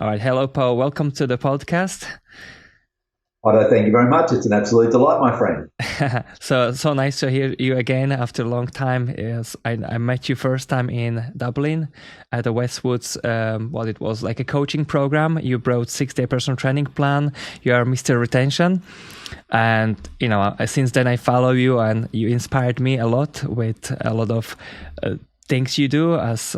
All right. Hello, Paul. Welcome to the podcast. Oto, thank you very much. It's an absolute delight, my friend. So nice to hear you again after a long time. Yes, I met you first time in Dublin at the Westwoods. It was like a coaching program. You brought 6-day personal training plan. You are Mr. Retention. And, since then I follow you and you inspired me a lot with a lot of things you do as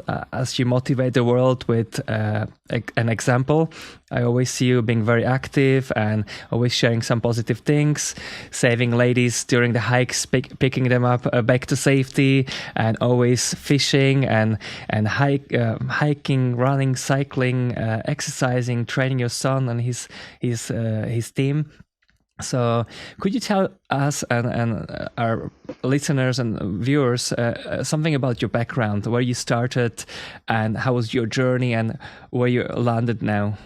you motivate the world with an example. I always see you being very active and always sharing some positive things, saving ladies during the hikes, picking them up back to safety, and always fishing and hiking, running, cycling, exercising, training your son and his team. So could you tell us and our listeners and viewers something about your background, where you started and how was your journey and where you landed now?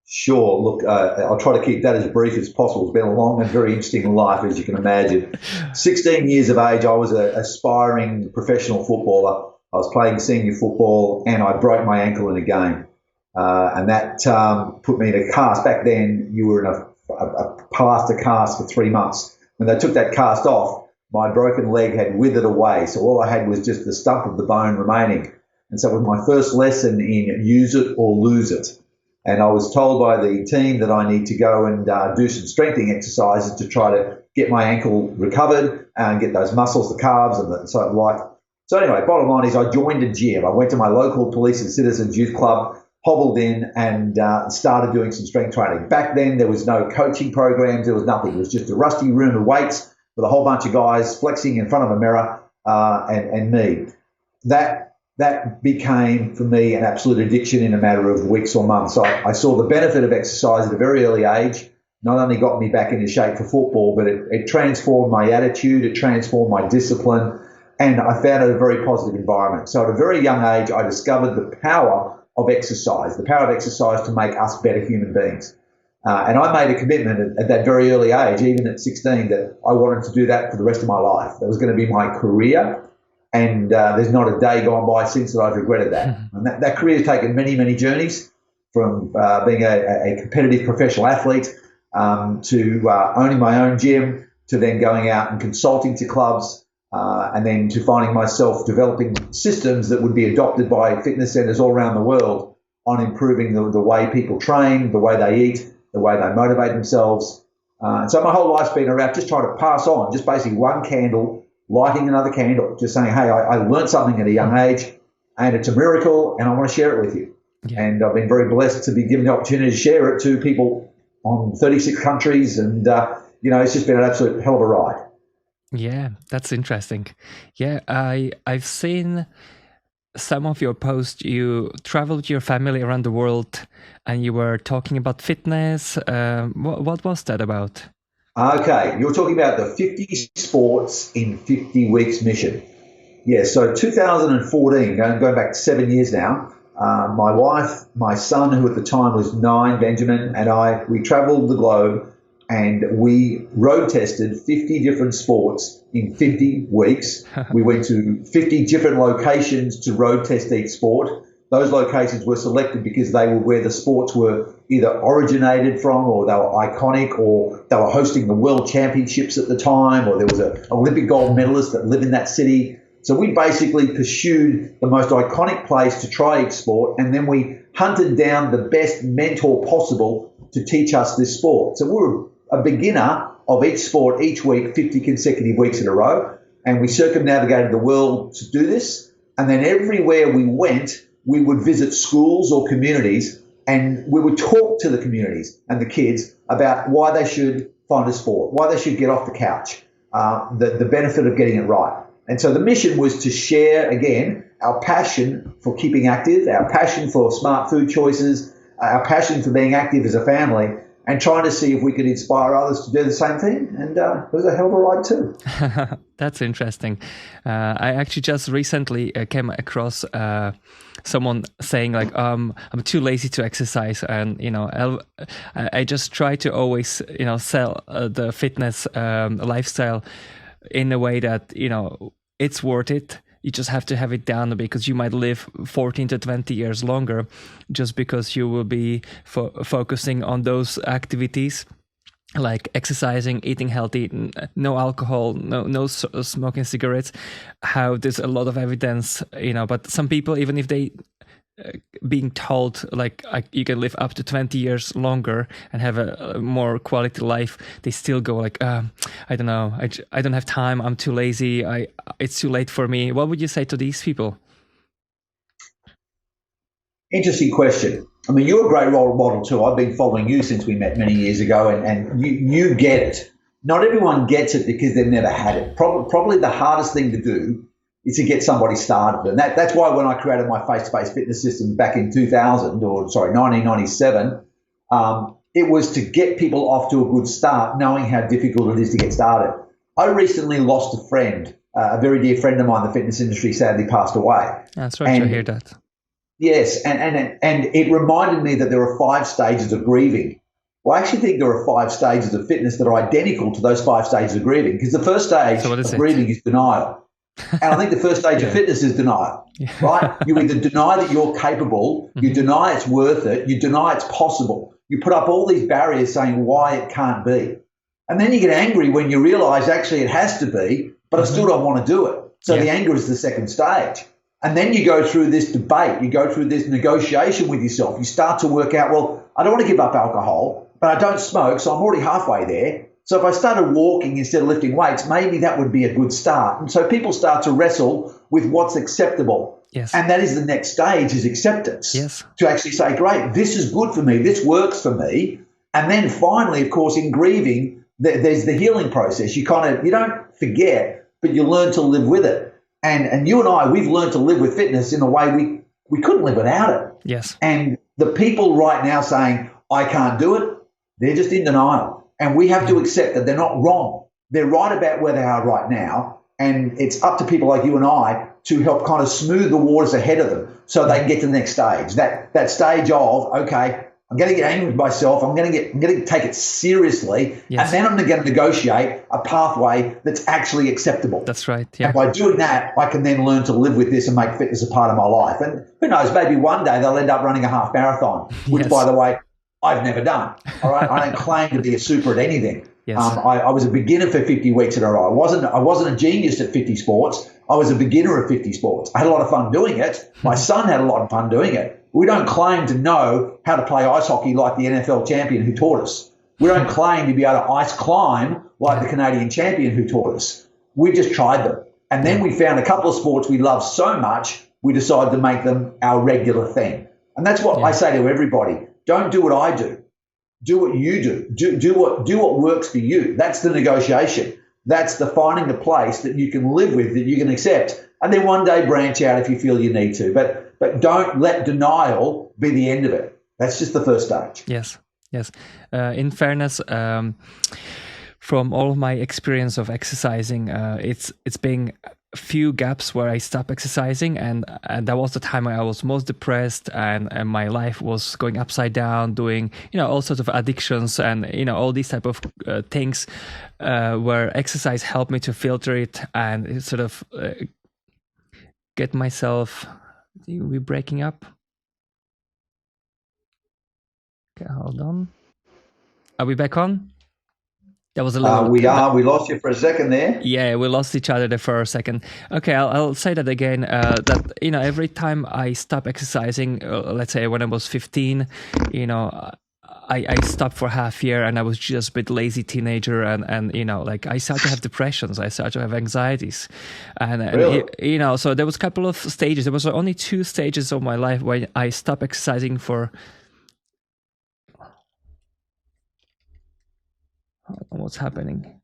Sure. Look, I'll try to keep that as brief as possible. It's been a long and very interesting life, as you can imagine. 16 years of age, I was an aspiring professional footballer. I was playing senior football and I broke my ankle in a game. And that put me in a cast. Back then, you were in a plaster cast for 3 months. When they took that cast off, my broken leg had withered away. So all I had was just the stump of the bone remaining. And so it was my first lesson in use it or lose it. And I was told by the team that I need to go and do some strengthening exercises to try to get my ankle recovered and get those muscles, the calves and so like. So anyway, bottom line is I joined a gym. I went to my local police and citizens youth club, hobbled in and started doing some strength training. Back then, there was no coaching programs. There was nothing. It was just a rusty room of weights with a whole bunch of guys flexing in front of a mirror and me. That became, for me, an absolute addiction in a matter of weeks or months. So I saw the benefit of exercise at a very early age. Not only got me back into shape for football, but it transformed my attitude, it transformed my discipline, and I found it a very positive environment. So at a very young age, I discovered the power of exercise to make us better human beings. And I made a commitment at that very early age, even at 16, that I wanted to do that for the rest of my life. That was going to be my career. And there's not a day gone by since that I've regretted that. And that career has taken many, many journeys, from being a competitive professional athlete to owning my own gym, to then going out and consulting to clubs, and then to finding myself developing systems that would be adopted by fitness centers all around the world on improving the way people train, the way they eat, the way they motivate themselves. And so my whole life's been around just trying to pass on, just basically one candle, lighting another candle, just saying, hey, I learned something at a young age and it's a miracle and I want to share it with you. Yeah. And I've been very blessed to be given the opportunity to share it to people on 36 countries. And, it's just been an absolute hell of a ride. Yeah, that's interesting. Yeah, I've seen some of your posts. You traveled with your family around the world and you were talking about fitness. What was that about? Okay, you're talking about the 50 sports in 50 weeks mission. Yeah, so 2014, going back 7 years now, my wife, my son, who at the time was 9, Benjamin, and we traveled the globe and we road tested 50 different sports in 50 weeks. We went to 50 different locations to road test each sport. Those locations were selected because they were where the sports were either originated from, or they were iconic, or they were hosting the world championships at the time, or there was an Olympic gold medalist that lived in that city. So we basically pursued the most iconic place to try each sport, and then we hunted down the best mentor possible to teach us this sport. So we were a beginner of each sport each week, 50 consecutive weeks in a row, and we circumnavigated the world to do this. And then everywhere we went, we would visit schools or communities, and we would talk to the communities and the kids about why they should find a sport, why they should get off the couch, the benefit of getting it right. And so the mission was to share, again, our passion for keeping active, our passion for smart food choices, our passion for being active as a family, and trying to see if we could inspire others to do the same thing. And it was a hell of a ride too. That's interesting. I actually just recently came across someone saying like, I'm too lazy to exercise, and I just try to always sell the fitness lifestyle in a way that it's worth it. you just have to have it down because you might live 14 to 20 years longer just because you will be focusing on those activities like exercising, eating healthy, no alcohol, no smoking cigarettes. How there's a lot of evidence, but some people, even if they being told like you can live up to 20 years longer and have a more quality life, they still go like, I don't know, I don't have time, I'm too lazy, it's too late for me. What would you say to these people? Interesting question. I mean, you're a great role model too. I've been following you since we met many years ago, and you get it. Not everyone gets it because they've never had it. Probably the hardest thing to do is to get somebody started. And that's why when I created my face-to-face fitness system back in 1997, it was to get people off to a good start, knowing how difficult it is to get started. I recently lost a friend, a very dear friend of mine in the fitness industry sadly passed away. That's right, to hear that. Yes, and it reminded me that there are 5 stages of grieving. Well, I actually think there are 5 stages of fitness that are identical to those 5 stages of grieving, because the first stage of grieving is denial. And I think the first stage of fitness is denial, right? You either deny that you're capable, you deny it's worth it, you deny it's possible. You put up all these barriers saying why it can't be. And then you get angry when you realize actually it has to be, but I still don't want to do it. So the anger is the second stage. And then you go through this debate, you go through this negotiation with yourself. You start to work out, well, I don't want to give up alcohol, but I don't smoke, so I'm already halfway there. So if I started walking instead of lifting weights, maybe that would be a good start. And so people start to wrestle with what's acceptable. Yes. And that is the next stage, is acceptance. Yes. To actually say, great, this is good for me, this works for me. And then finally, of course, in grieving, there's the healing process. You don't forget, but you learn to live with it. And you and I, we've learned to live with fitness in a way we couldn't live without it. Yes. And the people right now saying, I can't do it, they're just in denial. And we have to accept that they're not wrong. They're right about where they are right now. And it's up to people like you and I to help kind of smooth the waters ahead of them so they can get to the next stage. That stage of, okay, I'm going to get angry with myself. I'm going to take it seriously, and then I'm going to negotiate a pathway that's actually acceptable. That's right. Yeah. And by doing that, I can then learn to live with this and make fitness a part of my life. And who knows, maybe one day they'll end up running a half marathon, which, by the way, I've never done. All right, I don't claim to be a super at anything. Yes. I was a beginner for 50 weeks in a row. I wasn't a genius at 50 sports. I was a beginner at 50 sports. I had a lot of fun doing it. My son had a lot of fun doing it. We don't claim to know how to play ice hockey like the NFL champion who taught us. We don't claim to be able to ice climb like the Canadian champion who taught us. We just tried them. And then we found a couple of sports we love so much, we decided to make them our regular thing. And that's what I say to everybody. Don't do what I do. Do what you do. Do what works for you. That's the negotiation. That's the finding the place that you can live with, that you can accept. And then one day branch out if you feel you need to. But don't let denial be the end of it. That's just the first stage. Yes. In fairness, from all of my experience of exercising, it's been a few gaps where I stopped exercising, and that was the time I was most depressed, and my life was going upside down, doing all sorts of addictions and all these type of things, where exercise helped me to filter it and sort of get myself. We're breaking up. Okay, hold on. Are we back on? That was a little. We lost you for a second there. Yeah, we lost each other there for a second. Okay, I'll say that again. That every time I stop exercising, let's say when I was 15, I stopped for half year, and I was just a bit lazy teenager, and I started to have depressions, I started to have anxieties, and really? So there was a couple of stages. There was only 2 stages of my life where I stopped exercising for. What's happening?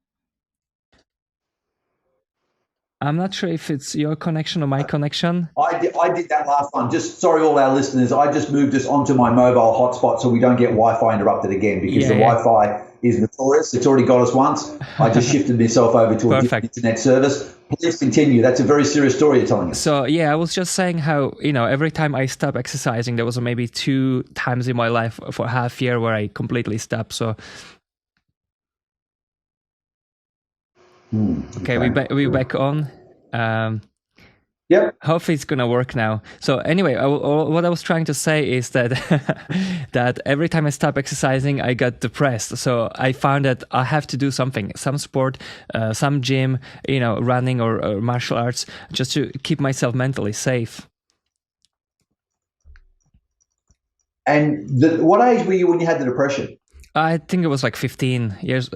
I'm not sure if it's your connection or my connection. I did that last time. Just sorry, all our listeners. I just moved us onto my mobile hotspot so we don't get Wi-Fi interrupted again, because the Wi-Fi is notorious. It's already got us once. I just shifted myself over to a different internet service. Please continue. That's a very serious story you're telling us. So yeah, I was just saying how every time I stopped exercising, there was maybe 2 times in my life for half year where I completely stopped. So. Okay, we back on. Yep, Yep. Hopefully it's gonna work now. So anyway, what I was trying to say is that that every time I stop exercising, I got depressed. So I found that I have to do something, some sport, some gym, running or martial arts, just to keep myself mentally safe. And what age were you when you had the depression? I think it was like 15 years,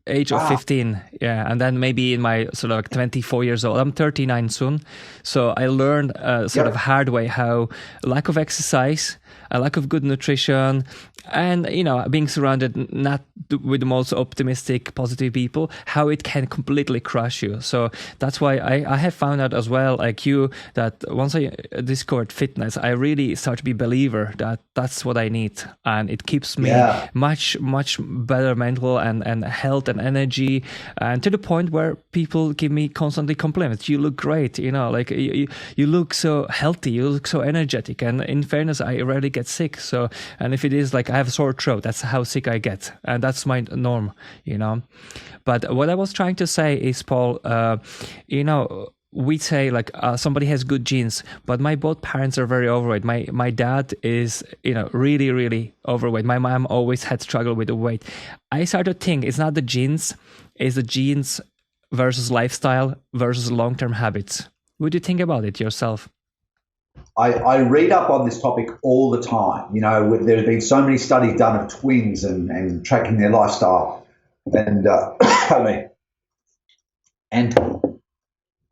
age of 15. Yeah. And then maybe in my sort of like 24 years old, I'm 39 soon. So I learned sort of hard way how lack of exercise, a lack of good nutrition, and, being surrounded not with the most optimistic, positive people, how it can completely crush you. So that's why I have found out as well, like you, that once I discovered fitness, I really start to be a believer that that's what I need. And it keeps me much, much better mental and health and energy. And to the point where people give me constantly compliments. You look great, like you look so healthy, you look so energetic. And in fairness, I rarely get sick. So, and if it is like I have a sore throat, that's how sick I get. And that's my norm, But what I was trying to say is, Paul, we say like somebody has good genes, but my both parents are very overweight. My dad is, really, really overweight. My mom always had struggle with the weight. I started to think it's not the genes, it's the genes versus lifestyle versus long-term habits. What do you think about it yourself? I read up on this topic all the time. There's been so many studies done of twins and tracking their lifestyle. And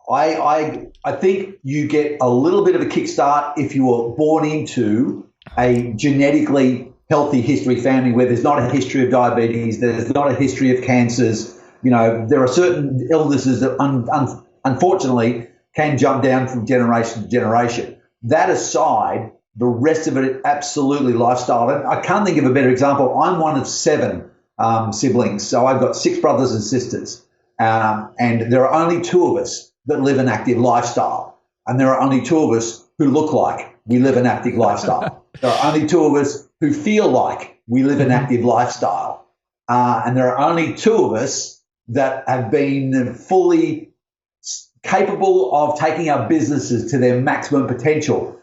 I think you get a little bit of a kickstart if you were born into a genetically healthy history family where there's not a history of diabetes, there's not a history of cancers. There are certain illnesses that unfortunately can jump down from generation to generation. That aside, the rest of it absolutely lifestyle. And I can't think of a better example. I'm one of 7 siblings, so I've got 6 brothers and sisters, and there are only 2 of us that live an active lifestyle, and there are only 2 of us who look like we live an active lifestyle. There are only 2 of us who feel like we live an active lifestyle, and there are only 2 of us that have been fully capable of taking our businesses to their maximum potential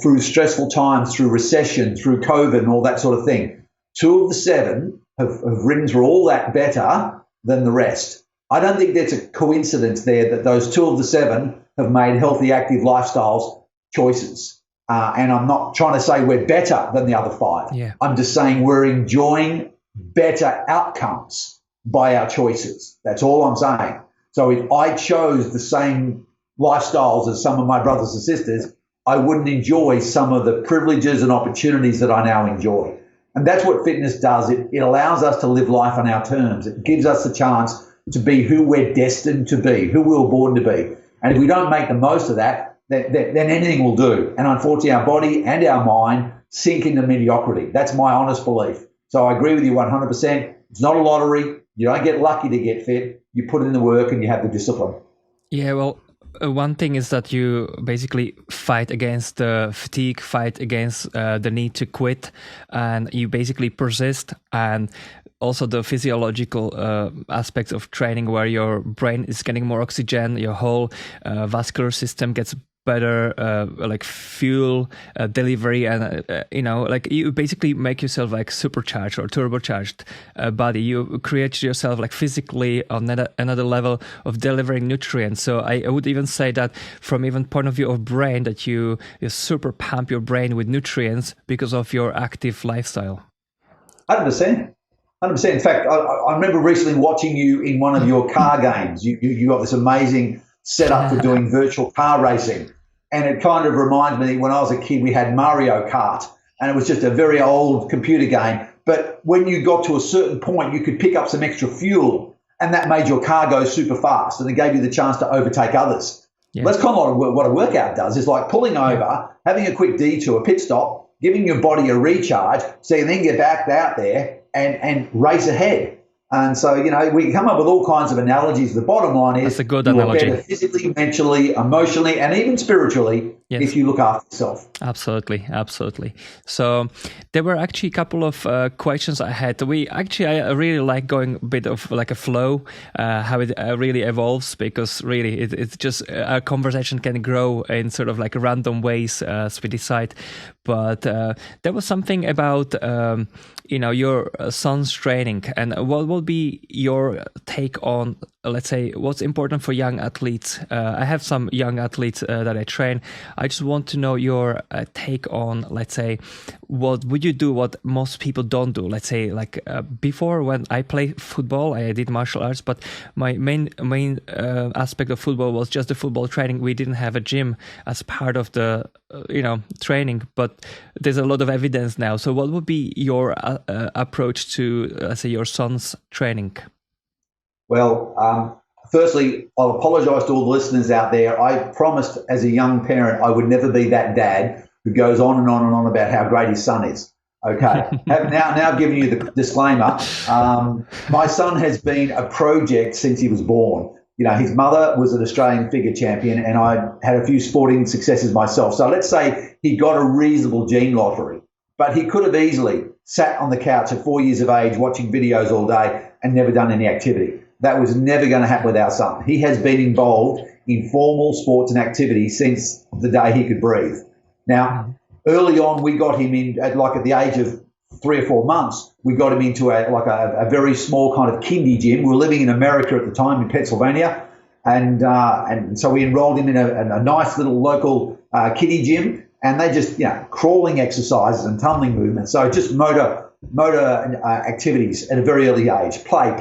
through stressful times, through recession, through COVID and all that sort of thing. 2 of the 7 have ridden through all that better than the rest. I don't think there's a coincidence there that those 2 of the 7 have made healthy, active lifestyles choices. And I'm not trying to say we're better than the other 5. Yeah. I'm just saying we're enjoying better outcomes by our choices. That's all I'm saying. So if I chose the same lifestyles as some of my brothers and sisters, I wouldn't enjoy some of the privileges and opportunities that I now enjoy. And that's what fitness does. It allows us to live life on our terms. It gives us the chance to be who we're destined to be, who we were born to be. And if we don't make the most of that, then anything will do. And unfortunately, our body and our mind sink into mediocrity. That's my honest belief. So I agree with you 100%. It's not a lottery. You don't get lucky to get fit. You put in the work and you have the discipline. Yeah, well, one thing is that you basically fight against the fatigue, fight against the need to quit, and you basically persist. And also the physiological aspects of training where your brain is getting more oxygen, your whole vascular system gets better like fuel delivery, and like you basically make yourself like supercharged or turbocharged body. You create yourself like physically on another level of delivering nutrients. So I would even say that from even point of view of brain, that you super pump your brain with nutrients because of your active lifestyle. 100%. In fact, I remember recently watching you in one of your car games. You got this amazing setup for doing virtual car racing. And it kind of reminds me, when I was a kid, we had Mario Kart, and it was just a very old computer game. But when you got to a certain point, you could pick up some extra fuel, and that made your car go super fast, and it gave you the chance to overtake others. Yeah. That's kind of what a workout does. It's like pulling over, having a quick detour, pit stop, giving your body a recharge, so you then get back out there and race ahead. And so, we come up with all kinds of analogies. The bottom line is that's a good analogy. Better physically, mentally, emotionally, and even spiritually if you look after yourself. Absolutely. So there were actually a couple of questions I had. I really like going a bit of like a flow, how it really evolves, because really it's just our conversation can grow in sort of like random ways as we decide. But there was something about your son's training, and what will be your take on, let's say, what's important for young athletes? I have some young athletes that I train. I just want to know your take on, let's say, what would you do what most people don't do? Let's say, like before, when I played football, I did martial arts, but my main aspect of football was just the football training. We didn't have a gym as part of the training, but there's a lot of evidence now. So what would be your approach to, let's say, your son's training? Well, firstly, I'll apologise to all the listeners out there. I promised as a young parent I would never be that dad who goes on and on and on about how great his son is. Okay. now I've given you the disclaimer. My son has been a project since he was born. His mother was an Australian figure champion, and I had a few sporting successes myself. So let's say he got a reasonable gene lottery, but he could have easily sat on the couch at 4 years of age watching videos all day and never done any activity. That was never going to happen with our son. He has been involved in formal sports and activity since the day he could breathe. Now, early on, we got him in at the age of 3 or 4 months. We got him into a very small kind of kiddie gym. We were living in America at the time, in Pennsylvania, and so we enrolled him in a nice little local kiddie gym, and they just crawling exercises and tumbling movements. So just motor activities at a very early age. Play.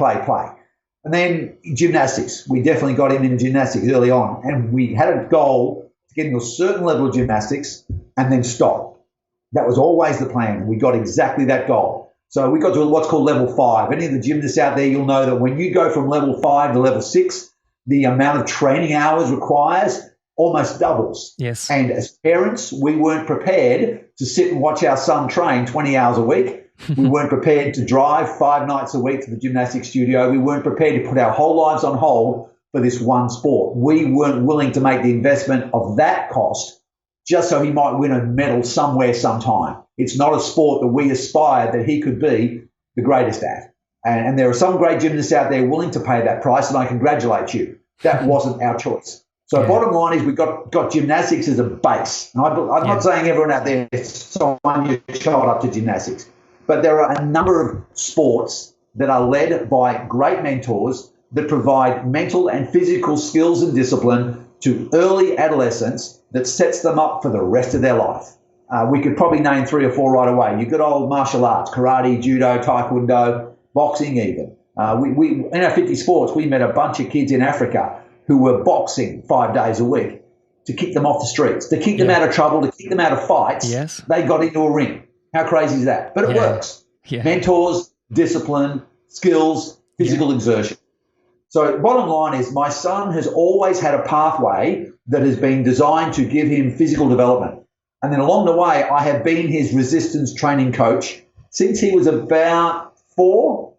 And then gymnastics. We definitely got him into gymnastics early on, and we had a goal to get him to a certain level of gymnastics and then stop. That was always the plan. We got exactly that goal. So we got to what's called level 5. Any of the gymnasts out there, you'll know that when you go from level 5 to level 6, the amount of training hours requires almost doubles. Yes. And as parents, we weren't prepared to sit and watch our son train 20 hours a week. We weren't prepared to drive 5 nights a week to the gymnastics studio. We weren't prepared to put our whole lives on hold for this one sport. We weren't willing to make the investment of that cost just so he might win a medal somewhere sometime. It's not a sport that we aspire that he could be the greatest at. And there are some great gymnasts out there willing to pay that price, and I congratulate you. That wasn't our choice. So bottom line is we got gymnastics as a base. And I'm not saying everyone out there sign your child up to gymnastics. But there are a number of sports that are led by great mentors that provide mental and physical skills and discipline to early adolescents that sets them up for the rest of their life. We could probably name 3 or 4 right away. You good old martial arts, karate, judo, taekwondo, boxing even. We in our 50 sports, we met a bunch of kids in Africa who were boxing 5 days a week to kick them off the streets, to keep them out of trouble, to keep them out of fights. Yes. They got into a ring. How crazy is that? But it works. Yeah. Mentors, discipline, skills, physical exertion. So bottom line is my son has always had a pathway that has been designed to give him physical development. And then along the way, I have been his resistance training coach since he was about 4.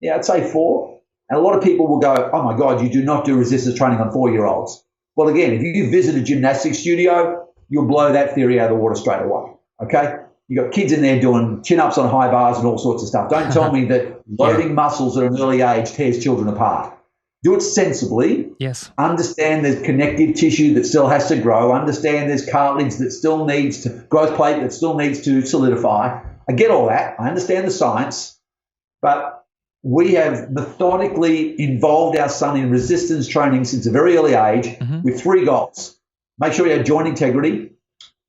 Yeah, I'd say 4. And a lot of people will go, oh, my God, you do not do resistance training on 4-year-olds. Well, again, if you visit a gymnastics studio, you'll blow that theory out of the water straight away, okay? You got kids in there doing chin-ups on high bars and all sorts of stuff. Don't tell me that loading muscles at an early age tears children apart. Do it sensibly. Yes. Understand there's connective tissue that still has to grow. Understand there's cartilage that still needs to, growth plate that still needs to solidify. I get all that. I understand the science. But we have methodically involved our son in resistance training since a very early age with 3 goals. Make sure he had joint integrity.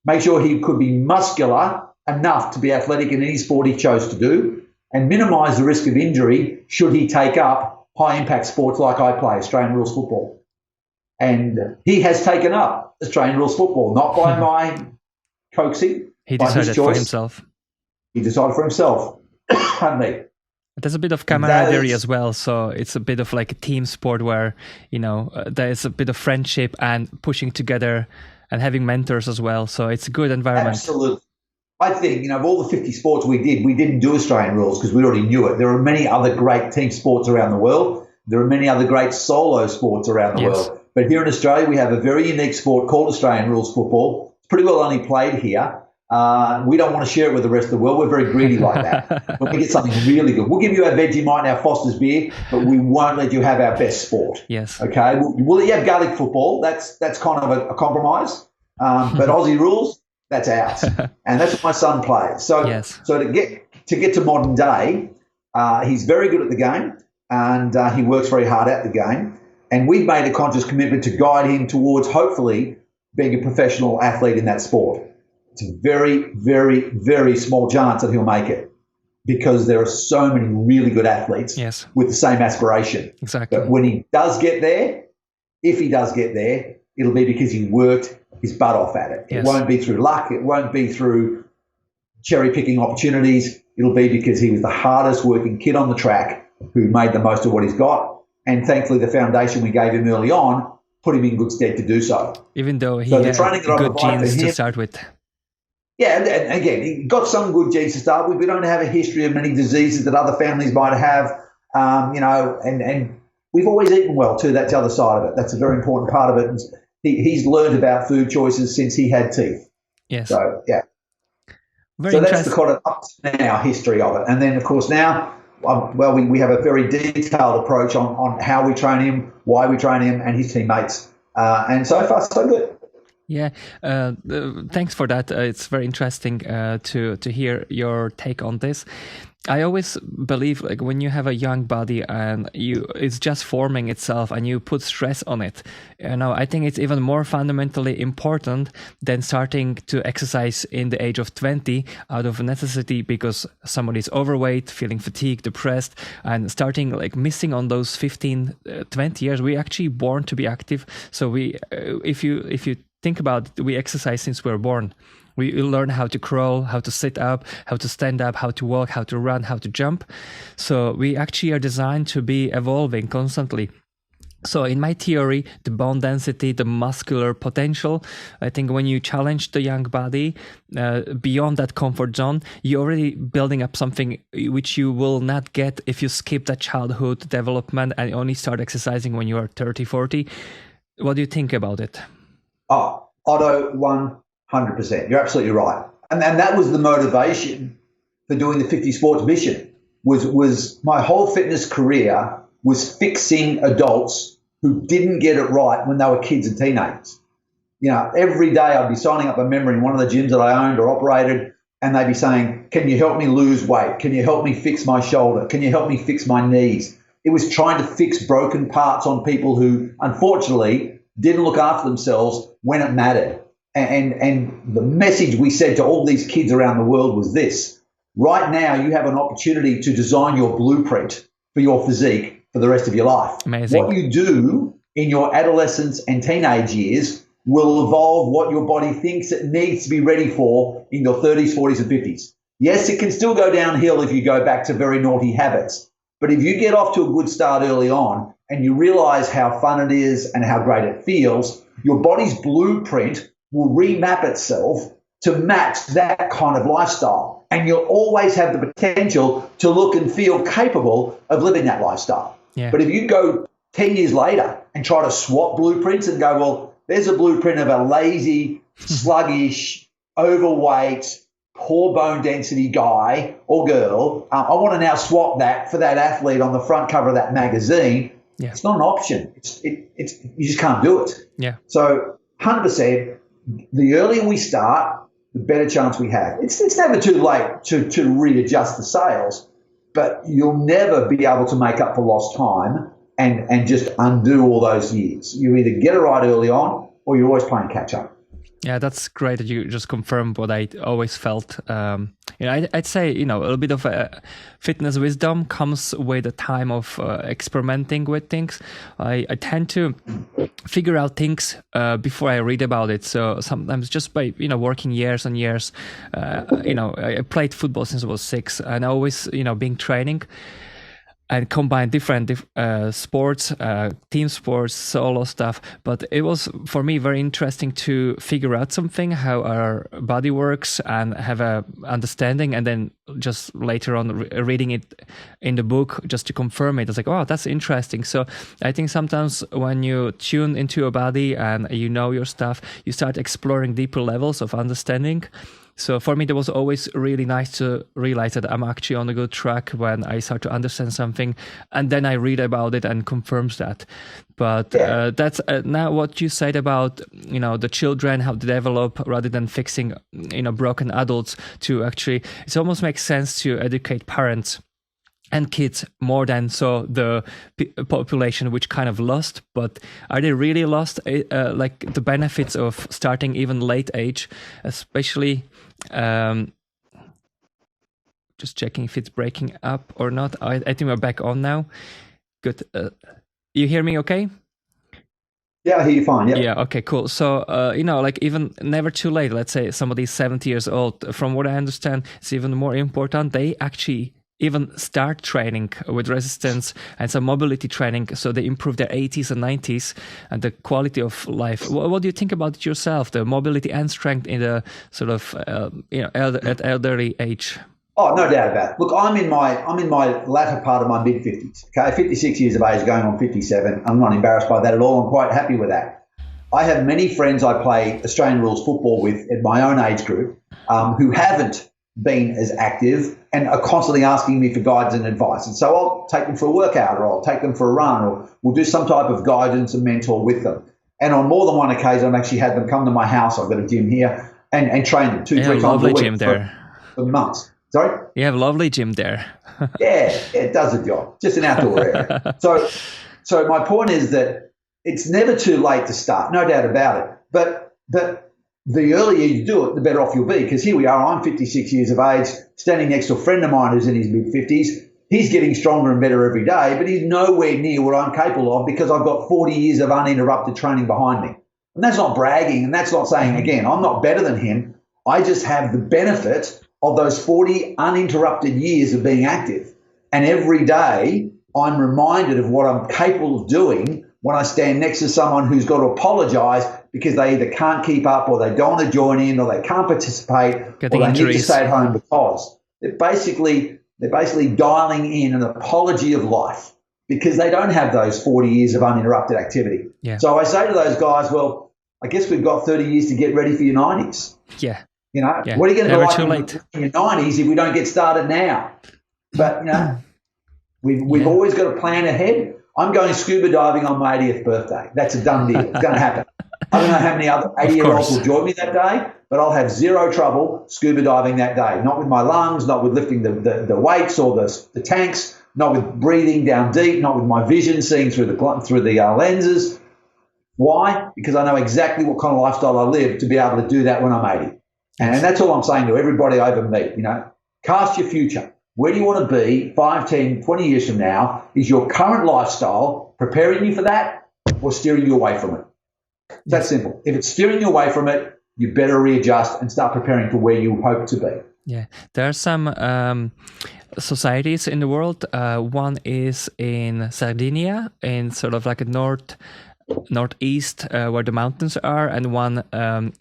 Make sure he could be muscular enough to be athletic in any sport he chose to do, and minimise the risk of injury should he take up high-impact sports like I play, Australian rules football. And he has taken up Australian rules football, not by my coaxing. He decided for himself. He decided for himself. Pardon me. There's a bit of camaraderie as well, so it's a bit of like a team sport where, there's a bit of friendship and pushing together and having mentors as well. So it's a good environment. Absolutely. I think, of all the 50 sports we didn't do Australian rules because we already knew it. There are many other great team sports around the world. There are many other great solo sports around the world. But here in Australia, we have a very unique sport called Australian rules football. It's pretty well only played here. We don't want to share it with the rest of the world. We're very greedy like that. When we get something really good, we'll give you our Vegemite and our Foster's beer, but we won't let you have our best sport. Yes. Okay. We'll let you have garlic football. That's kind of a compromise. But Aussie rules, that's ours, and that's what my son plays. So, yes. So to get to modern day, he's very good at the game, and he works very hard at the game. And we've made a conscious commitment to guide him towards hopefully being a professional athlete in that sport. It's a very, very, very small chance that he'll make it because there are so many really good athletes with the same aspiration. Exactly. But when he does get there, if he does get there, it'll be because he worked his butt off at it. It won't be through luck. It won't be through cherry-picking opportunities. It'll be because he was the hardest working kid on the track who made the most of what he's got. And thankfully, the foundation we gave him early on put him in good stead to do so. Even though he had good genes to start with. Yeah, and again, he got some good genes to start with. We don't have a history of many diseases that other families might have, and we've always eaten well too. That's the other side of it. That's a very important part of it. And he's learned about food choices since he had teeth. Yes. So, yeah. So that's the kind of up to now history of it. And then, of course, now, we have a very detailed approach on how we train him, why we train him, and his teammates. And so far, so good. Yeah, thanks for that. It's very interesting to hear your take on this. I always believe like when you have a young body and it's just forming itself and you put stress on it, I think it's even more fundamentally important than starting to exercise in the age of 20 out of necessity because somebody's overweight, feeling fatigued, depressed, and starting like missing on those 15, 20 years. We're actually born to be active. So if you think about it, we exercise since we're born. We learn how to crawl, how to sit up, how to stand up, how to walk, how to run, how to jump. So we actually are designed to be evolving constantly. So in my theory, the bone density, the muscular potential, I think when you challenge the young body beyond that comfort zone, you're already building up something which you will not get if you skip that childhood development and only start exercising when you are 30, 40. What do you think about it? Oh, Otto, 100%. You're absolutely right. And that was the motivation for doing the 50 Sports mission was my whole fitness career was fixing adults who didn't get it right when they were kids and teenagers. Every day I'd be signing up a member in one of the gyms that I owned or operated, and they'd be saying, can you help me lose weight? Can you help me fix my shoulder? Can you help me fix my knees? It was trying to fix broken parts on people who, unfortunately, didn't look after themselves when it mattered. And the message we said to all these kids around the world was this: right now you have an opportunity to design your blueprint for your physique for the rest of your life. Amazing. What you do in your adolescence and teenage years will evolve what your body thinks it needs to be ready for in your 30s, 40s, and 50s. Yes, it can still go downhill if you go back to very naughty habits. But if you get off to a good start early on and you realize how fun it is and how great it feels, your body's blueprint will remap itself to match that kind of lifestyle. And you'll always have the potential to look and feel capable of living that lifestyle. Yeah. But if you go 10 years later and try to swap blueprints and go, well, there's a blueprint of a lazy, sluggish, overweight, poor bone density guy or girl, I want to now swap that for that athlete on the front cover of that magazine. Yeah. It's not an option. It's you just can't do it. Yeah. So 100%, the earlier we start, the better chance we have. It's never too late to readjust the sails, but you'll never be able to make up for lost time and just undo all those years. You either get it right early on or you're always playing catch up. Yeah, that's great that you just confirmed what I always felt. I'd say, a little bit of fitness wisdom comes with a time of experimenting with things. I tend to figure out things before I read about it. So sometimes just by, working years and years, I played football since I was 6 and I always, being training. and combine different sports, team sports, solo stuff. But it was for me very interesting to figure out something, how our body works, and have a understanding, and then just later on reading it in the book just to confirm it. I was like, oh, that's interesting. So I think sometimes when you tune into your body and you know your stuff, you start exploring deeper levels of understanding. So for me, it was always really nice to realize that I'm actually on a good track when I start to understand something, and then I read about it and confirms that. But that's now what you said about, the children, how to develop rather than fixing, broken adults. To actually, it almost makes sense to educate parents and kids more than so the population which kind of lost. But are they really lost? Like the benefits of starting even late age, especially. Just checking if it's breaking up or not. I think we're back on now. Good. You hear me okay? Yeah, I hear you fine. Yeah. Okay, cool. So, like even never too late. Let's say somebody's 70 years old. From what I understand, it's even more important. They actually even start training with resistance and some mobility training, so they improve their 80s and 90s and the quality of life. What do you think about it yourself, the mobility and strength in the sort of at elderly age? Oh, no doubt about it. Look, I'm in my latter part of my mid-50s. Okay, 56 years of age, going on 57. I'm not embarrassed by that at all. I'm quite happy with that. I have many friends I play Australian rules football with at my own age group who haven't been as active and are constantly asking me for guidance and advice. And so I'll take them for a workout, or I'll take them for a run, or we'll do some type of guidance and mentor with them. And on more than one occasion, I've actually had them come to my house. I've got a gym here and train them 2-3 times a lovely week gym there. for months. Sorry? You have a lovely gym there. Yeah, it does a job. Just an outdoor area. So my point is that it's never too late to start, no doubt about it. But the earlier you do it, the better off you'll be. Because here we are, I'm 56 years of age, standing next to a friend of mine who's in his mid-50s. He's getting stronger and better every day, but he's nowhere near what I'm capable of because I've got 40 years of uninterrupted training behind me. And that's not bragging, and that's not saying, again, I'm not better than him. I just have the benefit of those 40 uninterrupted years of being active. And every day I'm reminded of what I'm capable of doing when I stand next to someone who's got to apologise because they either can't keep up, or they don't want to join in, or they can't participate, or they need to stay at home because they're basically dialing in an apology of life because they don't have those 40 years of uninterrupted activity. Yeah. So I say to those guys, well, I guess we've got 30 years to get ready for your 90s. Yeah. What are you going to be like in your 90s if we don't get started now? But, we've always got a plan ahead. I'm going scuba diving on my 80th birthday. That's a done deal. It's going to happen. I don't know how many other 80-year-olds will join me that day, but I'll have zero trouble scuba diving that day. Not with my lungs, not with lifting the weights or the tanks, not with breathing down deep, not with my vision, seeing through the lenses. Why? Because I know exactly what kind of lifestyle I live to be able to do that when I'm 80. And that's all I'm saying to everybody I ever meet. Cast your future. Where do you want to be 5, 10, 20 years from now? Is your current lifestyle preparing you for that or steering you away from it? That's simple. If it's steering you away from it, you better readjust and start preparing for where you hope to be. Yeah, there are some societies in the world. One is in Sardinia, in sort of like a northeast where the mountains are, and one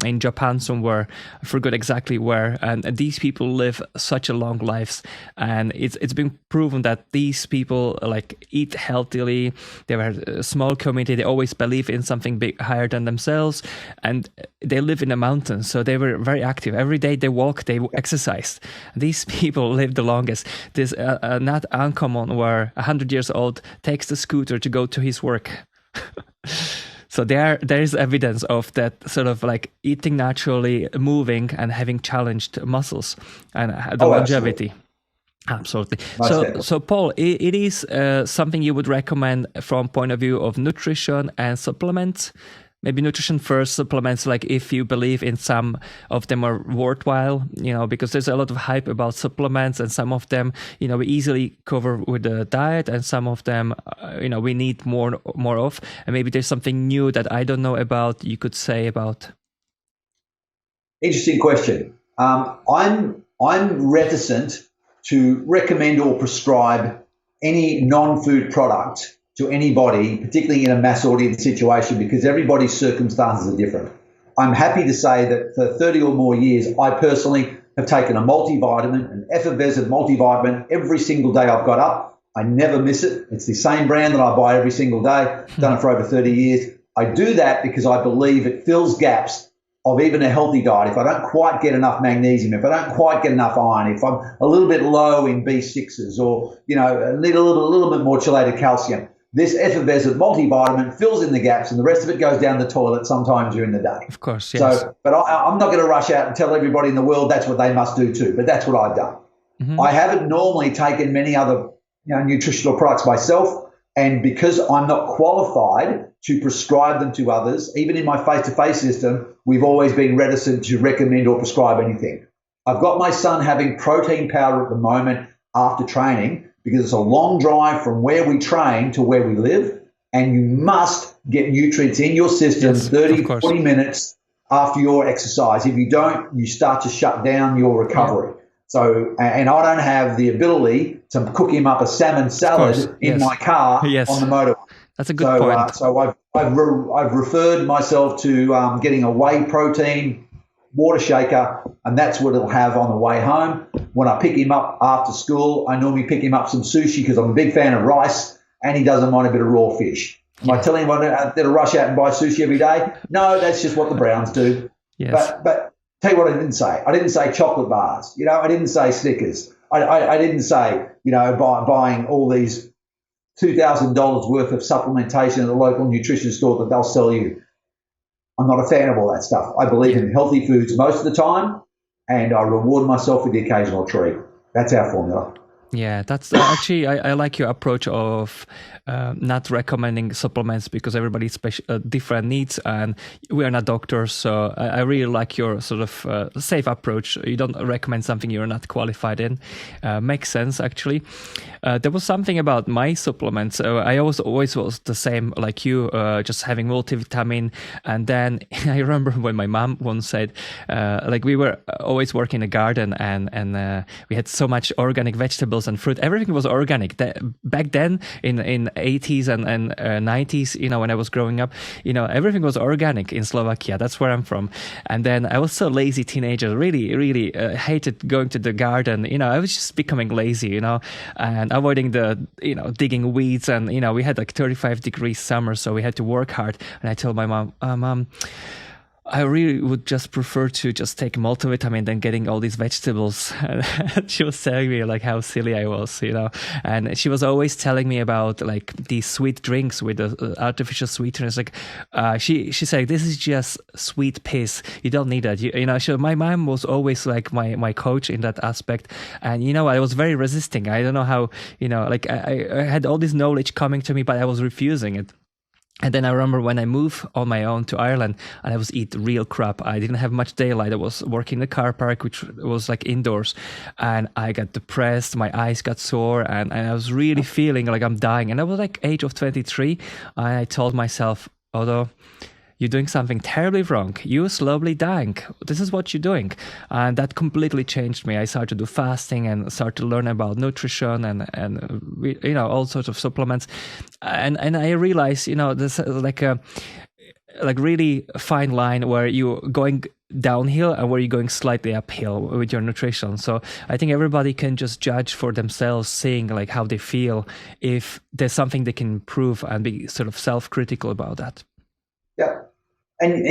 in Japan somewhere. I forgot exactly where. And these people live such a long lives, and it's been proven that these people like eat healthily. They were a small community. They always believe in something big, higher than themselves, and they live in the mountains, so they were very active. Every day they walk, they exercise. These people live the longest. This not uncommon where 100 years old takes the scooter to go to his work. So there is evidence of that sort of like eating naturally, moving, and having challenged muscles and the longevity. Absolutely. So Paul, it is something you would recommend from point of view of nutrition and supplements. Maybe nutrition first, supplements, like if you believe in some of them are worthwhile, because there's a lot of hype about supplements, and some of them, we easily cover with the diet, and some of them, we need more of, and maybe there's something new that I don't know about, you could say about. Interesting question. I'm reticent to recommend or prescribe any non-food product to anybody, particularly in a mass audience situation, because everybody's circumstances are different. I'm happy to say that for 30 or more years, I personally have taken a multivitamin, an effervescent multivitamin, every single day I've got up. I never miss it. It's the same brand that I buy every single day. Done it for over 30 years. I do that because I believe it fills gaps of even a healthy diet. If I don't quite get enough magnesium, if I don't quite get enough iron, if I'm a little bit low in B6s, or need a little bit more chelated calcium, this effervescent multivitamin fills in the gaps, and the rest of it goes down the toilet sometime during the day. Of course, yes. So, but I'm not going to rush out and tell everybody in the world that's what they must do too. But that's what I've done. Mm-hmm. I haven't normally taken many other nutritional products myself, and because I'm not qualified to prescribe them to others, even in my face-to-face system, we've always been reticent to recommend or prescribe anything. I've got my son having protein powder at the moment after training, because it's a long drive from where we train to where we live, and you must get nutrients in your system 30, 40 minutes after your exercise. If you don't, you start to shut down your recovery. Yeah. So, and I don't have the ability to cook him up a salmon salad in my car on the motorway. That's a good point. So I've referred myself to getting a whey protein water shaker, and that's what it'll have on the way home. When I pick him up after school, I normally pick him up some sushi because I'm a big fan of rice, and he doesn't mind a bit of raw fish. Am I telling him I did a rush out and buy sushi every day? No, that's just what the Browns do. Yes. But tell you what I didn't say. I didn't say chocolate bars. I didn't say Snickers. I didn't say, buying all these $2,000 worth of supplementation at the local nutrition store that they'll sell you. I'm not a fan of all that stuff. I believe in healthy foods most of the time, and I reward myself with the occasional treat. That's our formula. Yeah, that's actually, I like your approach of not recommending supplements, because everybody's different needs, and we are not doctors. So I really like your sort of safe approach. You don't recommend something you're not qualified in. Makes sense, actually. There was something about my supplements. I always was the same like you, just having multivitamin. And then I remember when my mom once said, we were always working in the garden, and we had so much organic vegetables and fruit. Everything was organic. Back then, in 80s and 90s, when I was growing up, everything was organic in Slovakia. That's where I'm from. And then I was so lazy teenager, really, really hated going to the garden. I was just becoming lazy, and avoiding the, digging weeds. And, we had like 35-degree summer, so we had to work hard. And I told my mom, Mom, I really would just prefer to just take multivitamin than getting all these vegetables. And she was telling me like how silly I was, and she was always telling me about like these sweet drinks with the artificial sweeteners. Like she said, this is just sweet piss. You don't need that. My mom was always like my coach in that aspect. And, I was very resisting. I don't know how, I had all this knowledge coming to me, but I was refusing it. And then I remember when I moved on my own to Ireland, and I was eating real crap. I didn't have much daylight. I was working in the car park, which was like indoors, and I got depressed. My eyes got sore, and I was really feeling like I'm dying. And I was like age of 23. And I told myself, Oto, you're doing something terribly wrong. You're slowly dying. This is what you're doing. And that completely changed me. I started to do fasting and started to learn about nutrition and all sorts of supplements. And I realized, there's like a really fine line where you're going downhill and where you're going slightly uphill with your nutrition. So I think everybody can just judge for themselves, seeing like how they feel, if there's something they can improve, and be sort of self-critical about that. Yeah. And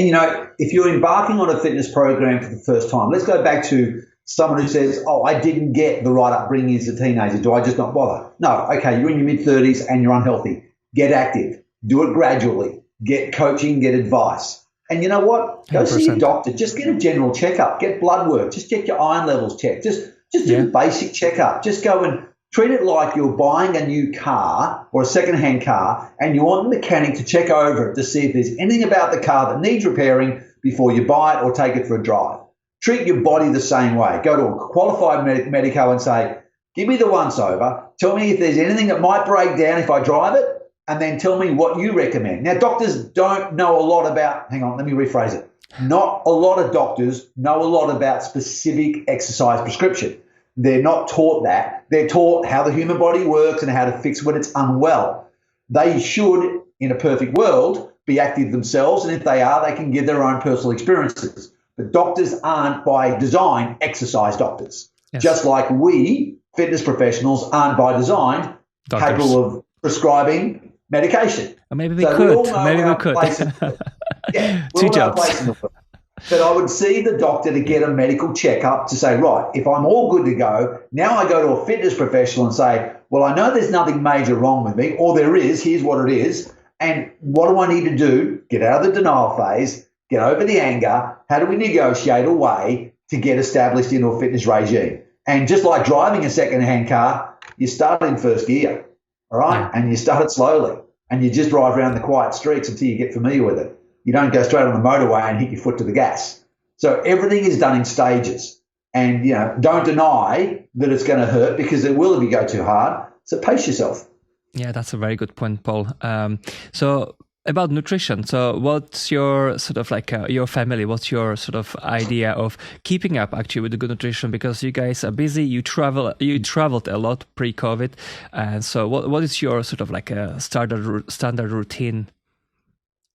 if you're embarking on a fitness program for the first time, let's go back to someone who says, I didn't get the right upbringing as a teenager. Do I just not bother? No. Okay, you're in your mid-30s and you're unhealthy. Get active. Do it gradually. Get coaching, get advice. And you know what? Go 100%. See your doctor. Just get a general checkup. Get blood work. Just get your iron levels checked. Just do a basic checkup. Just go and treat it like you're buying a new car or a second-hand car, and you want the mechanic to check over it to see if there's anything about the car that needs repairing before you buy it or take it for a drive. Treat your body the same way. Go to a qualified medico and say, give me the once-over. Tell me if there's anything that might break down if I drive it, and then tell me what you recommend. Now, doctors don't know a lot about – hang on, let me rephrase it. Not a lot of doctors know a lot about specific exercise prescription. they're not taught that. They're taught how the human body works and how to fix when it's unwell. They should, in a perfect world, be active themselves, and if they are, they can give their own personal experiences. But doctors aren't, by design, exercise doctors. Yes. Just like we, fitness professionals, aren't by design capable of prescribing medication. Or maybe we could. Maybe we could. Yeah, two jobs. But I would see the doctor to get a medical checkup to say, right, if I'm all good to go, now I go to a fitness professional and say, well, I know there's nothing major wrong with me, or there is, here's what it is, and what do I need to do? Get out of the denial phase, get over the anger. How do we negotiate a way to get established into a fitness regime? And just like driving a second-hand car, you start in first gear, all right? Yeah. And you start it slowly, and you just drive around the quiet streets until you get familiar with it. You don't go straight on the motorway and hit your foot to the gas. So everything is done in stages. And, don't deny that it's going to hurt, because it will if you go too hard. So pace yourself. Yeah, that's a very good point, Paul. So about nutrition. So what's your sort of like your family? What's your sort of idea of keeping up actually with the good nutrition? Because you guys are busy. You traveled a lot pre-COVID. And so what is your sort of like a standard routine?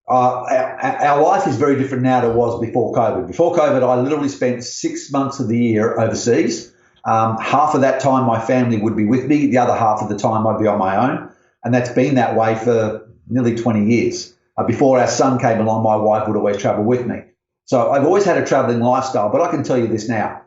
Our life is very different now than it was before COVID. Before COVID, I literally spent 6 months of the year overseas. Half of that time, my family would be with me. The other half of the time, I'd be on my own. And that's been that way for nearly 20 years. Before our son came along, my wife would always travel with me. So I've always had a traveling lifestyle, but I can tell you this now.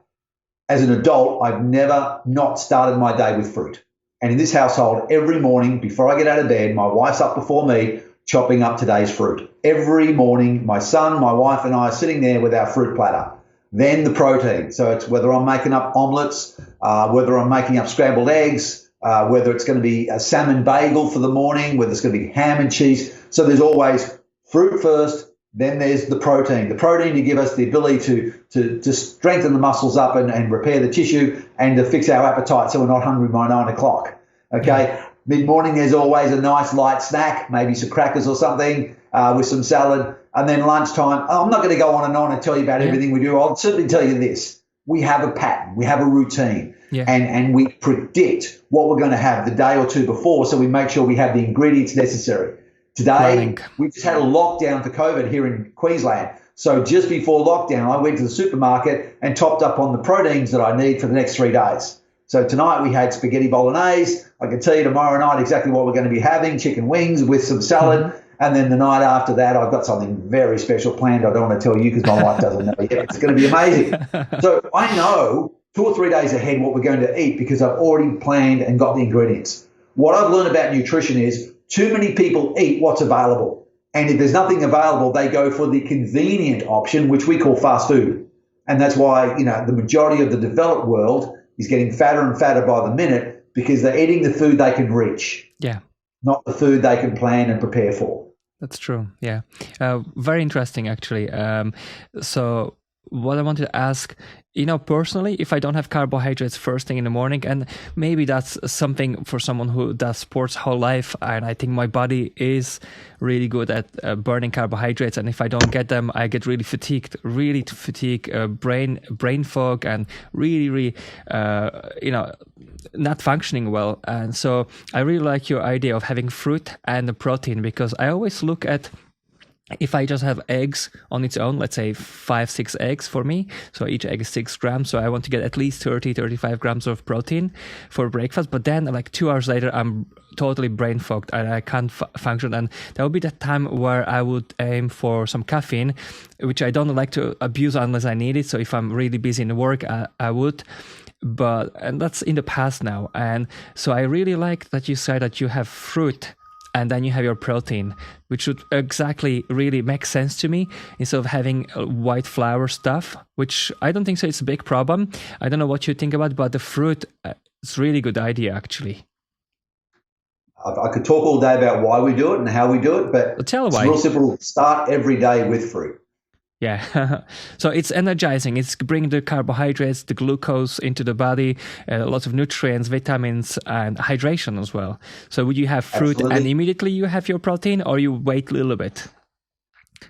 As an adult, I've never not started my day with fruit. And in this household, every morning before I get out of bed, my wife's up before me, chopping up today's fruit. Every morning, my son, my wife, and I are sitting there with our fruit platter. Then the protein. So it's whether I'm making up omelets, whether I'm making up scrambled eggs, whether it's going to be a salmon bagel for the morning, whether it's going to be ham and cheese. So there's always fruit first, then there's the protein. The protein to give us the ability to strengthen the muscles up and repair the tissue and to fix our appetite so we're not hungry by 9 o'clock. Okay. Mid-morning, there's always a nice light snack, maybe some crackers or something with some salad. And then lunchtime, I'm not going to go on and tell you about everything we do. I'll certainly tell you this. We have a pattern. We have a routine. Yeah. And we predict what we're going to have the day or two before, so we make sure we have the ingredients necessary. Today, we just had a lockdown for COVID here in Queensland. So just before lockdown, I went to the supermarket and topped up on the proteins that I need for the next 3 days. So tonight we had spaghetti bolognese. I can tell you tomorrow night exactly what we're going to be having, chicken wings with some salad. And then the night after that, I've got something very special planned. I don't want to tell you because my wife doesn't know yet. It's going to be amazing. So I know 2 or 3 days ahead what we're going to eat because I've already planned and got the ingredients. What I've learned about nutrition is too many people eat what's available. And if there's nothing available, they go for the convenient option, which we call fast food. And that's why, the majority of the developed world is getting fatter and fatter by the minute because they're eating the food they can reach. Yeah. Not the food they can plan and prepare for. That's true. Yeah. Very interesting, actually. So what I wanted to ask, personally, if I don't have carbohydrates first thing in the morning, and maybe that's something for someone who does sports whole life, and I think my body is really good at burning carbohydrates, and if I don't get them, I get really fatigued, brain fog, and really, not functioning well. And so I really like your idea of having fruit and the protein, because I always look at, if I just have eggs on its own, let's say 5-6 eggs for me, so each egg is 6 grams, so I want to get at least 30-35 grams of protein for breakfast. But then like 2 hours later, I'm totally brain fogged and I can't function, and that would be the time where I would aim for some caffeine, which I don't like to abuse unless I need it. So if I'm really busy in work, I would. And that's in the past now. And so I really like that you said that you have fruit and then you have your protein, which would exactly really make sense to me, instead of having white flour stuff, which I don't think so it's a big problem. I don't know what you think about it, but the fruit, it's a really good idea, actually. I could talk all day about why we do it and how we do it, but it's real simple. Start every day with fruit. Yeah, so it's energizing. It's bringing the carbohydrates, the glucose into the body, lots of nutrients, vitamins, and hydration as well. So would you have fruit and immediately you have your protein, or you wait a little bit?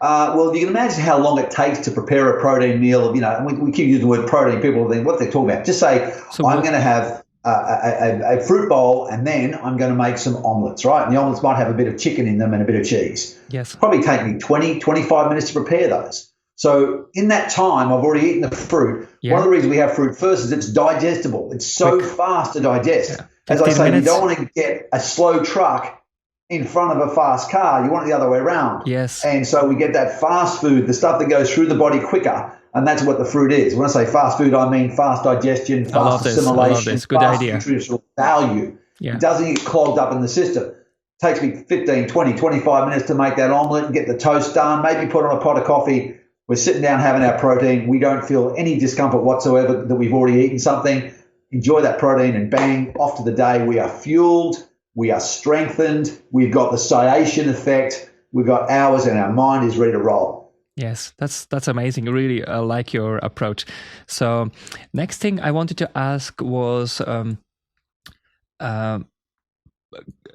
Well, you can imagine how long it takes to prepare a protein meal. And we keep using the word protein. People think, what they're talking about. Just say, I'm going to have a fruit bowl, and then I'm going to make some omelets, right? And the omelets might have a bit of chicken in them and a bit of cheese. Yes. Probably take me 20, 25 minutes to prepare those. So in that time, I've already eaten the fruit. Yeah. One of the reasons we have fruit first is it's digestible. It's so fast to digest. Yeah. As I say, you don't want to get a slow truck in front of a fast car. You want it the other way around. Yes. And so we get that fast food, the stuff that goes through the body quicker. And that's what the fruit is. When I say fast food, I mean fast digestion, fast assimilation, Good fast idea. nutritional value. Yeah. It doesn't get clogged up in the system. It takes me 15, 20, 25 minutes to make that omelette and get the toast done, maybe put on a pot of coffee. We're sitting down having our protein. We don't feel any discomfort whatsoever that we've already eaten something. Enjoy that protein and bang, off to the day. We are fueled. We are strengthened. We've got the satiation effect. We've got hours and our mind is ready to roll. Yes, that's amazing. Really like your approach. So next thing I wanted to ask was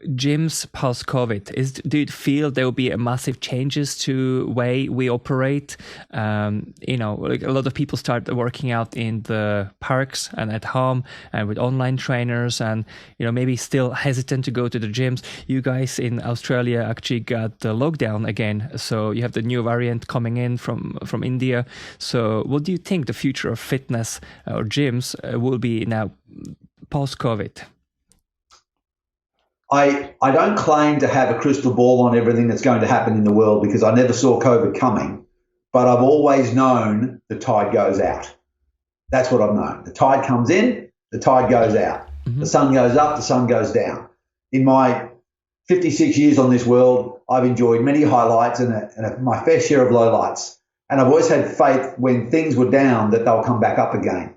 gyms post-COVID. Do you feel there will be a massive changes to way we operate? Like a lot of people start working out in the parks and at home and with online trainers, and maybe still hesitant to go to the gyms. You guys in Australia actually got the lockdown again, so you have the new variant coming in from India. So what do you think the future of fitness or gyms will be now post-COVID? I don't claim to have a crystal ball on everything that's going to happen in the world because I never saw COVID coming, but I've always known the tide goes out. That's what I've known. The tide comes in, the tide goes out. Mm-hmm. The sun goes up, the sun goes down. In my 56 years on this world, I've enjoyed many highlights and my fair share of lowlights. And I've always had faith when things were down that they'll come back up again.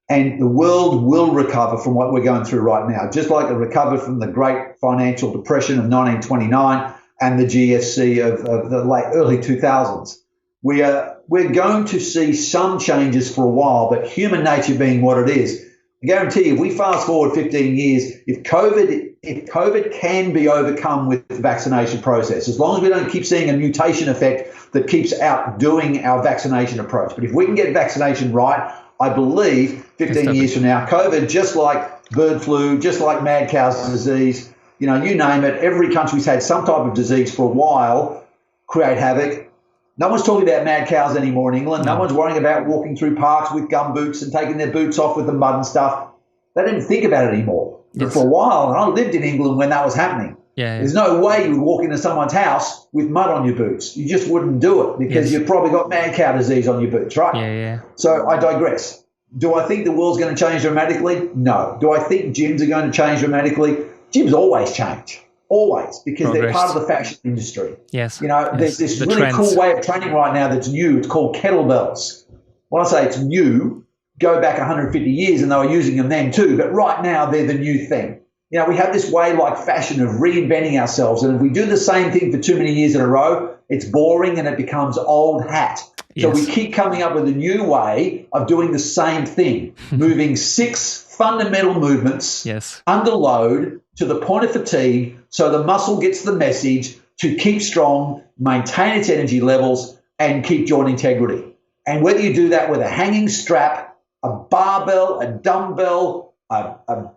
And the world will recover from what we're going through right now, just like it recovered from the great financial depression of 1929 and the GFC of the early 2000s. We're going to see some changes for a while, but human nature being what it is, I guarantee you, if we fast forward 15 years, if COVID can be overcome with the vaccination process, as long as we don't keep seeing a mutation effect that keeps outdoing our vaccination approach. But if we can get vaccination right, I believe 15 years from now, COVID, just like bird flu, just like mad cow's disease, you name it, every country's had some type of disease for a while, create havoc. No one's talking about mad cows anymore in England. No one's worrying about walking through parks with gum boots and taking their boots off with the mud and stuff. They didn't think about it anymore. But for a while, and I lived in England when that was happening. Yeah. There's no way you would walk into someone's house with mud on your boots. You just wouldn't do it because you've probably got mad cow disease on your boots, right? Yeah. So I digress. Do I think the world's going to change dramatically? No. Do I think gyms are going to change dramatically? Gyms always change. Always. Because they're part of the fashion industry. Yes. There's this really cool way of training right now that's new. It's called kettlebells. When I say it's new, go back 150 years and they were using them then too. But right now, they're the new thing. We have this way like fashion of reinventing ourselves. And if we do the same thing for too many years in a row, it's boring and it becomes old hat. So we keep coming up with a new way of doing the same thing, moving 6 fundamental movements under load to the point of fatigue so the muscle gets the message to keep strong, maintain its energy levels, and keep joint integrity. And whether you do that with a hanging strap, a barbell, a dumbbell, a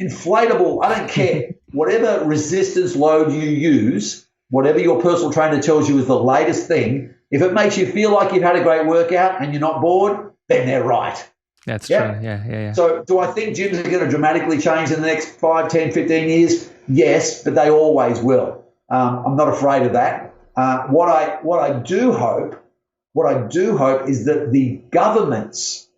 inflatable, I don't care, whatever resistance load you use, whatever your personal trainer tells you is the latest thing, if it makes you feel like you've had a great workout and you're not bored, then they're right. That's true. Yeah. So do I think gyms are going to dramatically change in the next 5, 10, 15 years? Yes, but they always will. I'm not afraid of that. What I do hope is that the governments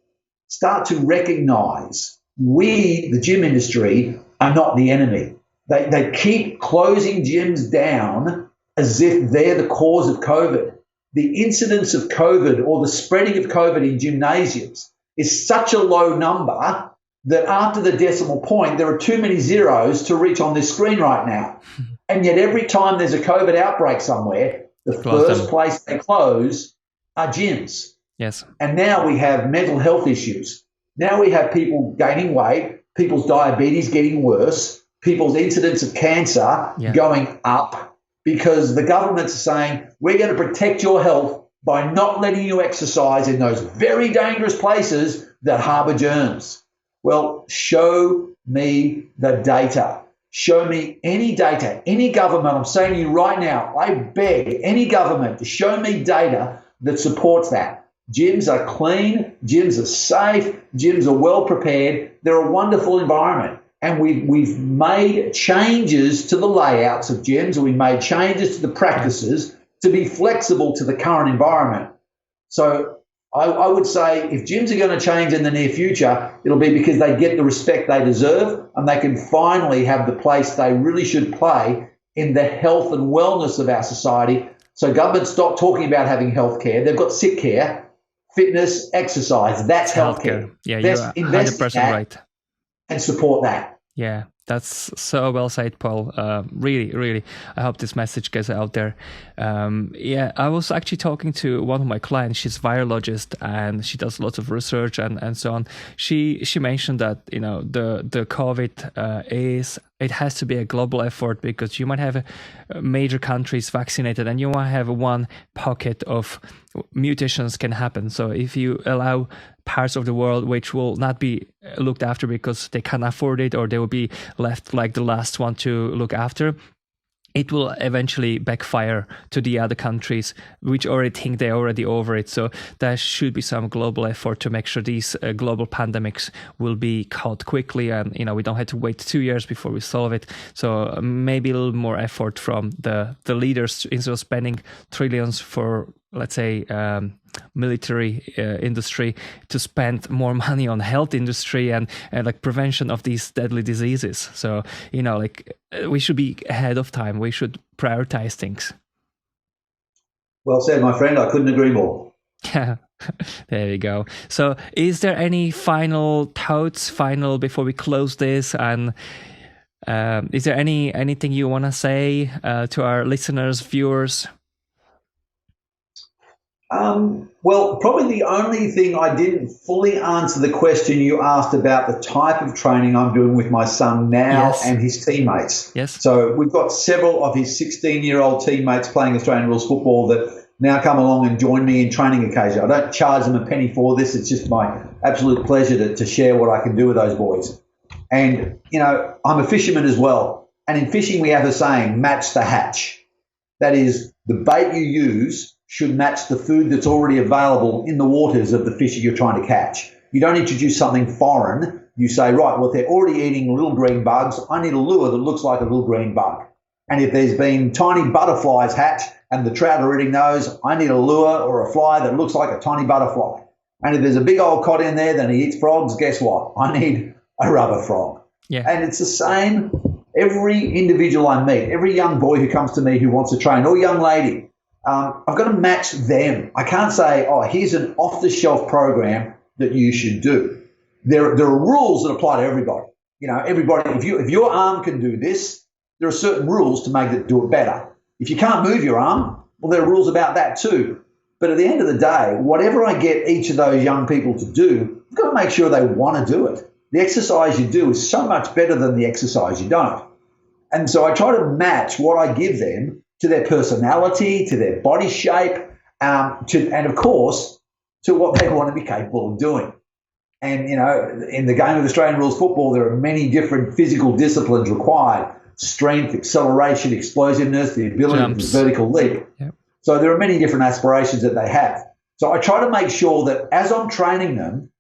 start to recognize we, the gym industry, are not the enemy. They keep closing gyms down as if they're the cause of COVID. The incidence of COVID or the spreading of COVID in gymnasiums is such a low number that after the decimal point, there are too many zeros to reach on this screen right now. And yet every time there's a COVID outbreak somewhere, the first place they close are gyms. Yes. And now we have mental health issues. Now we have people gaining weight, people's diabetes getting worse, people's incidence of cancer going up. because the government's saying, we're going to protect your health by not letting you exercise in those very dangerous places that harbour germs. Well, show me the data. Show me any data, any government. I'm saying to you right now, I beg any government to show me data that supports that. Gyms are clean, gyms are safe, gyms are well prepared. They're a wonderful environment. And we've made changes to the layouts of gyms, and we made changes to the practices to be flexible to the current environment. So I would say if gyms are going to change in the near future, it'll be because they get the respect they deserve and they can finally have the place they really should play in the health and wellness of our society. So government stop talking about having health care. They've got sick care, fitness, exercise. That's healthcare. Yeah, you're 100% right. And support that. Yeah, that's so well said, Paul. Really, really, I hope this message gets out there. I was actually talking to one of my clients. She's a virologist and she does lots of research and so on. She mentioned that, the COVID it has to be a global effort, because you might have major countries vaccinated and you might have one pocket of mutations can happen. So if you allow parts of the world which will not be looked after because they can't afford it, or they will be left like the last one to look after, it will eventually backfire to the other countries which already think they're already over it. So there should be some global effort to make sure these global pandemics will be caught quickly, and we don't have to wait 2 years before we solve it. So maybe a little more effort from the leaders, instead of spending trillions for, let's say, military industry, to spend more money on health industry and like prevention of these deadly diseases. So we should be ahead of time. We should prioritize things. Well said, my friend. I couldn't agree more. There you go. So is there any final thoughts before we close this? And is there anything you want to say to our listeners, viewers? Well, probably the only thing, I didn't fully answer the question you asked about the type of training I'm doing with my son now and his teammates. Yes. So we've got several of his 16-year-old teammates playing Australian rules football that now come along and join me in training occasionally. I don't charge them a penny for this. It's just my absolute pleasure to share what I can do with those boys. And, I'm a fisherman as well. And in fishing, we have a saying, match the hatch. That is, the bait you use should match the food that's already available in the waters of the fish you're trying to catch. You don't introduce something foreign. You say, right, well, if they're already eating little green bugs, I need a lure that looks like a little green bug. And if there's been tiny butterflies hatch and the trout are eating those, I need a lure or a fly that looks like a tiny butterfly. And if there's a big old cod in there, then he eats frogs, guess what? I need a rubber frog. Yeah. And it's the same. Every individual I meet, every young boy who comes to me who wants to train, or young lady, I've got to match them. I can't say, here's an off-the-shelf program that you should do. There are rules that apply to everybody. Everybody, if your arm can do this, there are certain rules to make it do it better. If you can't move your arm, well, there are rules about that too. But at the end of the day, whatever I get each of those young people to do, I've got to make sure they want to do it. The exercise you do is so much better than the exercise you don't. And so I try to match what I give them to their personality, to their body shape, and of course, to what they want to be capable of doing. And, in the game of Australian rules football, there are many different physical disciplines required: strength, acceleration, explosiveness, the ability to vertical leap. Yep. So there are many different aspirations that they have. So I try to make sure that as I'm training them,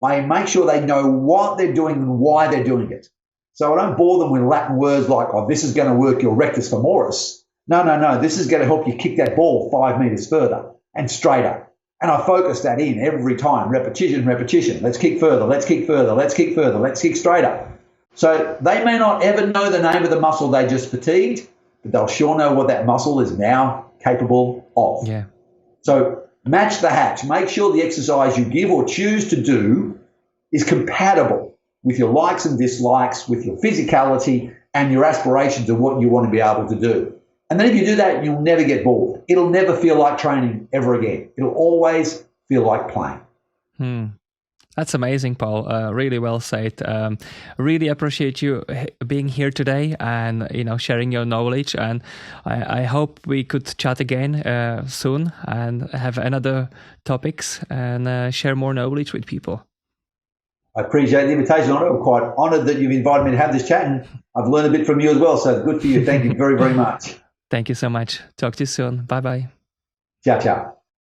I make sure they know what they're doing and why they're doing it. So I don't bore them with Latin words like, this is going to work your rectus femoris. No. This is going to help you kick that ball 5 meters further and straighter. And I focus that in every time. Repetition. Let's kick further. Let's kick straighter. So they may not ever know the name of the muscle they just fatigued, but they'll sure know what that muscle is now capable of. Yeah. So match the hatch. Make sure the exercise you give or choose to do is compatible with your likes and dislikes, with your physicality and your aspirations of what you want to be able to do. And then if you do that, you'll never get bored. It'll never feel like training ever again. It'll always feel like playing. That's amazing, Paul. Really well said. Really appreciate you being here today and sharing your knowledge. And I hope we could chat again soon and have another topics and share more knowledge with people. I appreciate the invitation. I'm quite honoured that you've invited me to have this chat, and I've learned a bit from you as well. So good for you. Thank you very, very much. Thank you so much. Talk to you soon. Bye bye. Ciao, ciao.